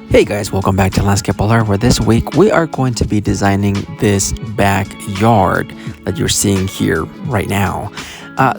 Hey guys, welcome back to Landscape Alert, where this week we are going to be designing this backyard that you're seeing here right now.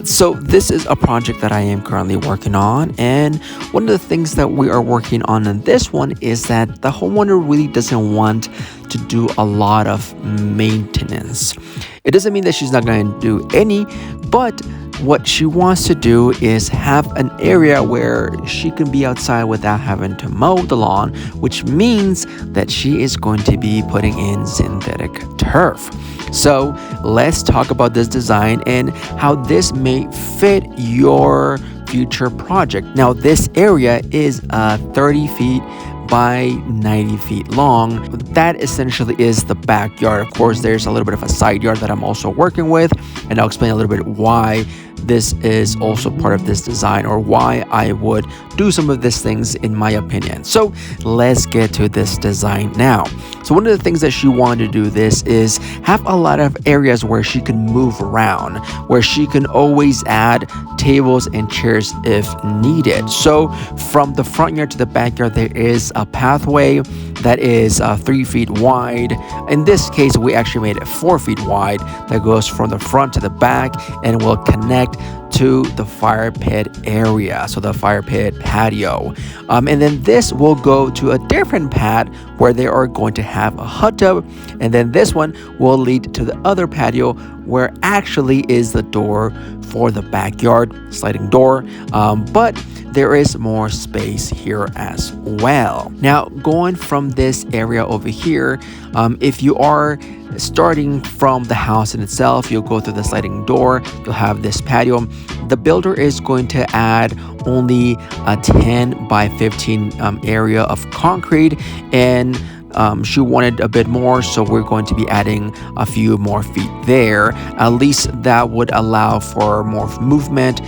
So this is a project that I am currently working on, and one of the things that we are working on in this one is that the homeowner really doesn't want to do a lot of maintenance. It doesn't mean that she's not going to do any, but what she wants to do is have an area where she can be outside without having to mow the lawn, which means that she is going to be putting in synthetic turf. So let's talk about this design and how this may fit your future project. Now, this area is 30 feet by 90 feet long. That essentially is the backyard. Of course, there's a little bit of a side yard that I'm also working with, and I'll explain a little bit why this is also part of this design, or why I would do some of these things in my opinion. So let's get to this design now. So one of the things that she wanted to do this is have a lot of areas where she can move around, where she can always add tables and chairs if needed. So from the front yard to the backyard, there is a pathway that is 3 feet wide. In this case, we actually made it 4 feet wide, that goes from the front to the back and will connect to the fire pit area, so the fire pit patio. And then this will go to a different pad where they are going to have a hot tub, and then this one will lead to the other patio where actually is the door for the backyard, sliding door, but there is more space here as well. Now, going from this area over here, if you are starting from the house in itself, you'll go through the sliding door, you'll have this patio. The builder is going to add only a 10 by 15 area of concrete, and she wanted a bit more, so we're going to be adding a few more feet there. At least that would allow for more movement.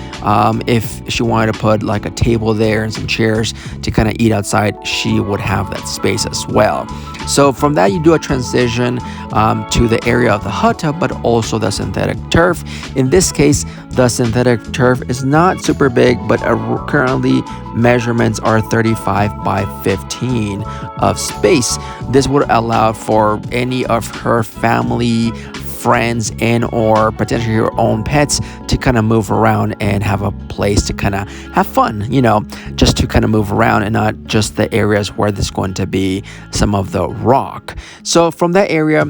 If she wanted to put like a table there and some chairs to kind of eat outside, she would have that space as well. So from that, you do a transition to the area of the hot tub, but also the synthetic turf. In this case, the synthetic turf is not super big, but currently measurements are 35 by 15 of space. This would allow for any of her family, friends, and or potentially her own pets to kind of move around and have a place to kind of have fun, just to kind of move around, and not just the areas where there's going to be some of the rock. So from that area,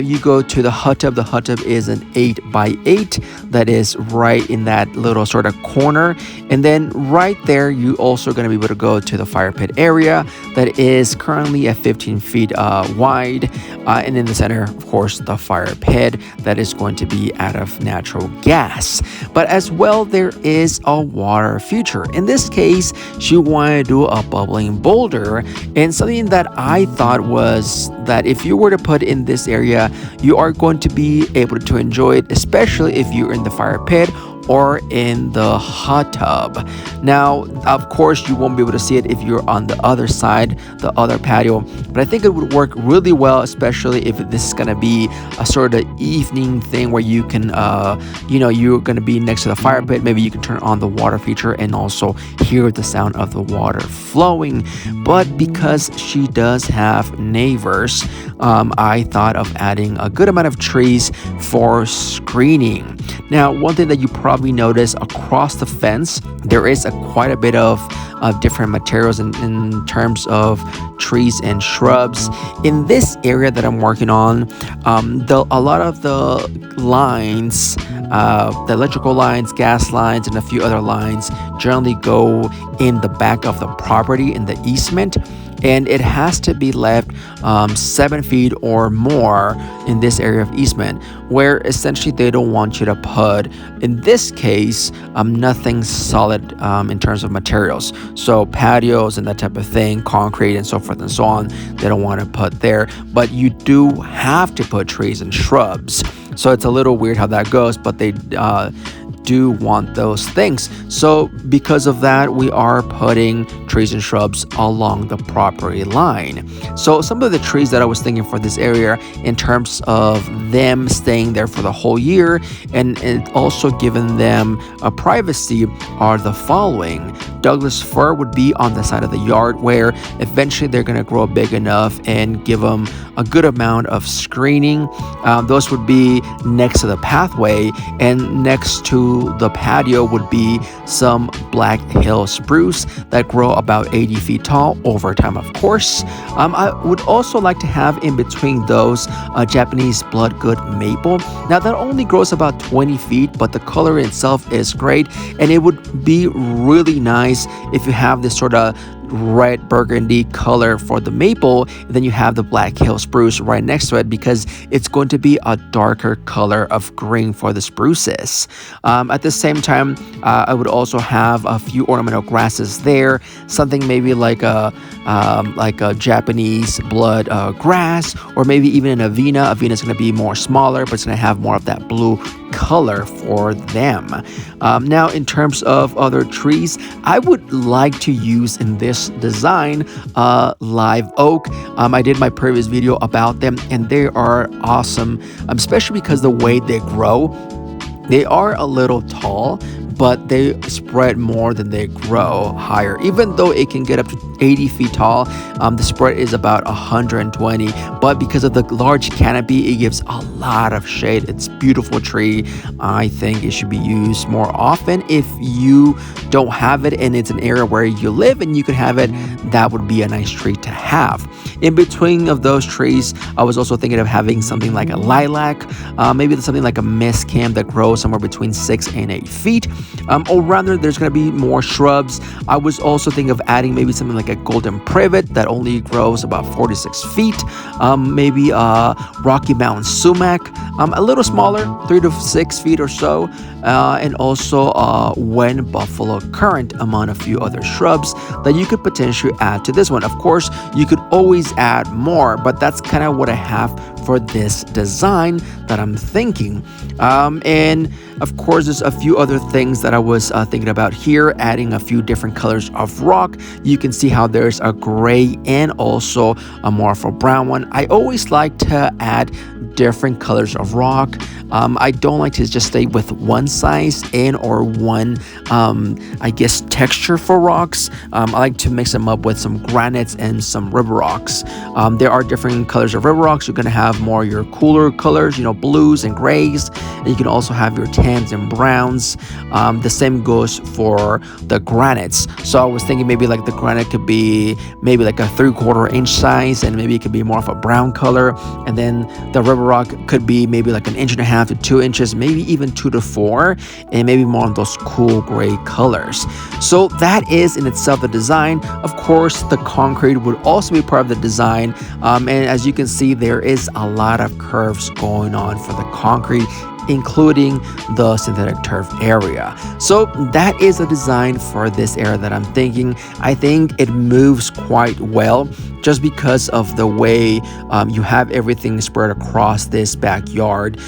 you go to the hot tub. The hot tub is an 8 by 8 that is right in that little sort of corner, and then right there you also going to be able to go to the fire pit area that is currently at 15 feet wide, and in the center, of course, the fire pit that is going to be out of natural gas. But as well, there is a water feature. In this case, she wanted to do a bubbling boulder, and something that I thought was that if you were to put in this area, you are going to be able to enjoy it, especially if you're in the fire pit or in the hot tub. Now, of course, you won't be able to see it if you're on the other side, the other patio, but I think it would work really well, especially if this is going to be a sort of evening thing where you can, you're going to be next to the fire pit. Maybe you can turn on the water feature and also hear the sound of the water flowing. But because she does have neighbors, I thought of adding a good amount of trees for screening. Now, one thing that you probably notice across the fence, there is quite a bit of different materials in terms of trees and shrubs. In this area that I'm working on, a lot of the lines, the electrical lines, gas lines, and a few other lines generally go in the back of the property in the easement, and it has to be left 7 feet or more in this area of easement, where essentially they don't want you to put, in this case, nothing solid in terms of materials. So patios and that type of thing, concrete and so forth and so on, they don't want to put there. But you do have to put trees and shrubs. So it's a little weird how that goes, but they do want those things. So because of that, we are putting trees and shrubs along the property line. So some of the trees that I was thinking for this area in terms of them staying there for the whole year and also giving them a privacy are the following: Douglas fir would be on the side of the yard, where eventually they're going to grow big enough and give them a good amount of screening. Those would be next to the pathway, and next to the patio would be some Black Hill spruce that grow about 80 feet tall over time, of course. I would also like to have in between those Japanese bloodgood maple. Now that only grows about 20 feet, but the color itself is great, and it would be really nice if you have this sort of red burgundy color for the maple, and then you have the Black Hill spruce right next to it, because it's going to be a darker color of green for the spruces. At the same time, I would also have a few ornamental grasses there, something maybe like a Japanese blood grass, or maybe even an avena. Avena is going to be more smaller, but it's going to have more of that blue color for them. Now, in terms of other trees, I would like to use in this design live oak. I did my previous video about them, and they are awesome, especially because the way they grow. They are a little tall, but they spread more than they grow higher. Even though it can get up to 80 feet tall, the spread is about 120, but because of the large canopy, it gives a lot of shade. It's a beautiful tree. I think it should be used more often. If you don't have it and it's an area where you live and you could have it, that would be a nice tree to have. In between of those trees, I was also thinking of having something like a lilac, maybe something like a mescam that grows somewhere between 6 and 8 feet. Or rather, there's going to be more shrubs. I was also thinking of adding maybe something like a golden privet that only grows about 4 to 6 feet. Maybe a Rocky Mountain sumac, a little smaller, 3 to 6 feet or so. And also a wen buffalo currant, among a few other shrubs that you could potentially add to this one. Of course, you could always add more, but that's kind of what I have for this design that I'm thinking. And of course, there's a few other things that I was thinking about here, adding a few different colors of rock. You can see how there's a gray and also a more of a brown one. I always like to add different colors of rock. I don't like to just stay with one size and or one I guess texture for rocks. I like to mix them up with some granites and some river rocks. There are different colors of river rocks. You're going to have more your cooler colors, blues and grays, and you can also have your tans and browns. The same goes for the granites. So I was thinking maybe like the granite could be maybe like a 3/4 inch size, and maybe it could be more of a brown color, and then the river rock could be maybe like 1.5 to 2 inches, maybe even 2 to 4, and maybe more on those cool gray colors. So that is in itself the design. Of course, the concrete would also be part of the design, and as you can see, there is a lot of curves going on for the concrete, including the synthetic turf area. So that is a design for this area that I'm thinking. I think it moves quite well just because of the way you have everything spread across this backyard,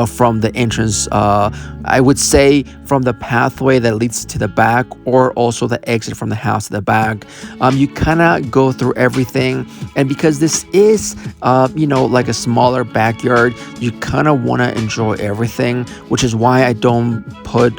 from the entrance, I would say from the pathway that leads to the back, or also the exit from the house to the back. You kind of go through everything, and because this is like a smaller backyard, you kind of want to enjoy everything, which is why I don't put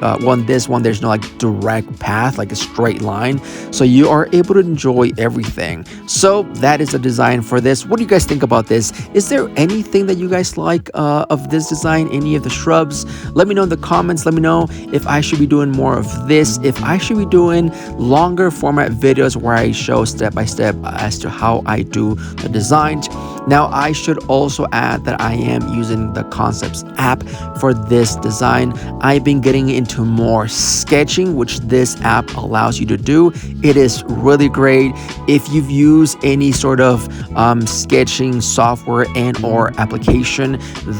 this one there's no like direct path, like a straight line, so you are able to enjoy everything. So that is a design for this. What do you guys think about this? Is there anything that you guys like of this design? Any of the shrubs? Let me know in the comments. Let me know if I should be doing more of this, if I should be doing longer format videos where I show step by step as to how I do the designs. Now, I should also add that I am using the Concepts app for this design. I've been getting into more sketching, which this app allows you to do. It is really great. If you've used any sort of sketching software and or application,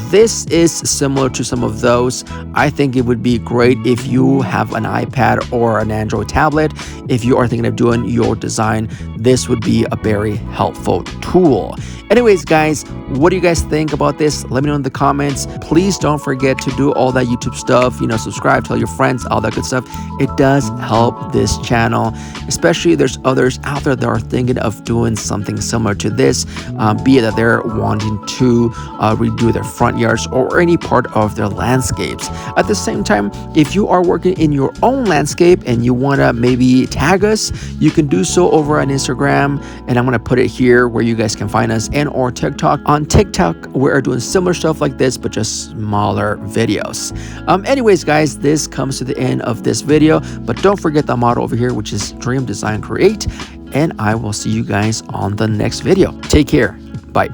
this is similar to some of those. I think it would be great if you have an iPad or an Android tablet. If you are thinking of doing your design, this would be a very helpful tool. Anyways, guys, what do you guys think about this? Let me know in the comments. Please don't forget to do all that YouTube stuff, subscribe, tell your friends, all that good stuff. It does help this channel, especially there's others out there that are thinking of doing something something similar to this, be it that they're wanting to redo their front yards or any part of their landscapes. At the same time, if you are working in your own landscape and you want to maybe tag us, you can do so over on Instagram, and I'm going to put it here where you guys can find us, and or TikTok. On TikTok, we're doing similar stuff like this, but just smaller videos. Anyways, guys, this comes to the end of this video, but don't forget the motto over here, which is dream, design, create, and I will see you guys on the next video. Take care. Bye.